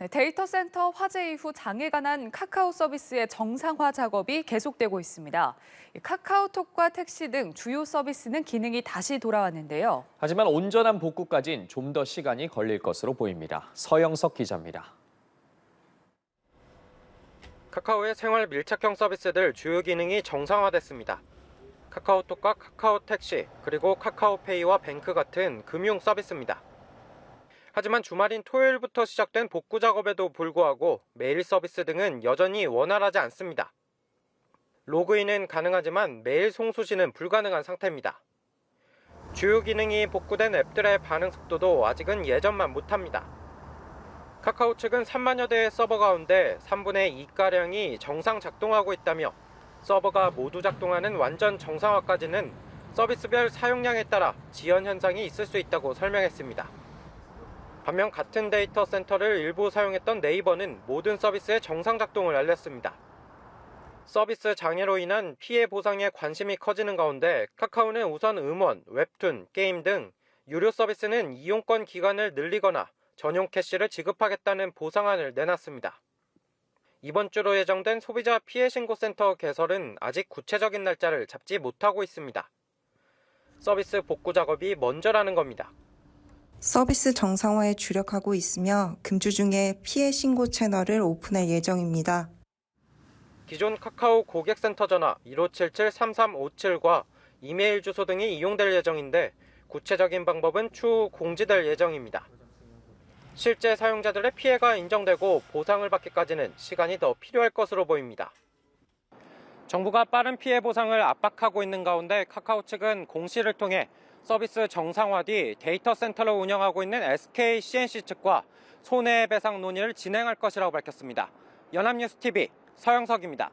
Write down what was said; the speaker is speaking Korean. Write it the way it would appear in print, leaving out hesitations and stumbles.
네, 데이터 센터 화재 이후 장애가 난 카카오 서비스의 정상화 작업이 계속되고 있습니다. 카카오톡과 택시 등 주요 서비스는 기능이 다시 돌아왔는데요. 하지만 온전한 복구까진 좀 더 시간이 걸릴 것으로 보입니다. 서영석 기자입니다. 카카오의 생활 밀착형 서비스들 주요 기능이 정상화됐습니다. 카카오톡과 카카오택시, 그리고 카카오페이와 뱅크 같은 금융 서비스입니다. 하지만 주말인 토요일부터 시작된 복구 작업에도 불구하고 메일 서비스 등은 여전히 원활하지 않습니다. 로그인은 가능하지만 메일 송수신은 불가능한 상태입니다. 주요 기능이 복구된 앱들의 반응 속도도 아직은 예전만 못합니다. 카카오 측은 3만여 대의 서버 가운데 3분의 2가량이 정상 작동하고 있다며 서버가 모두 작동하는 완전 정상화까지는 서비스별 사용량에 따라 지연 현상이 있을 수 있다고 설명했습니다. 반면 같은 데이터 센터를 일부 사용했던 네이버는 모든 서비스의 정상 작동을 알렸습니다. 서비스 장애로 인한 피해 보상에 관심이 커지는 가운데 카카오는 우선 음원, 웹툰, 게임 등 유료 서비스는 이용권 기간을 늘리거나 전용 캐시를 지급하겠다는 보상안을 내놨습니다. 이번 주로 예정된 소비자 피해 신고센터 개설은 아직 구체적인 날짜를 잡지 못하고 있습니다. 서비스 복구 작업이 먼저라는 겁니다. 서비스 정상화에 주력하고 있으며 금주 중에 피해 신고 채널을 오픈할 예정입니다. 기존 카카오 고객센터 전화 1577-3357과 이메일 주소 등이 이용될 예정인데 구체적인 방법은 추후 공지될 예정입니다. 실제 사용자들의 피해가 인정되고 보상을 받기까지는 시간이 더 필요할 것으로 보입니다. 정부가 빠른 피해 보상을 압박하고 있는 가운데 카카오 측은 공시를 통해 서비스 정상화 뒤 데이터 센터를 운영하고 있는 SK C&C 측과 손해배상 논의를 진행할 것이라고 밝혔습니다. 연합뉴스TV 서영석입니다.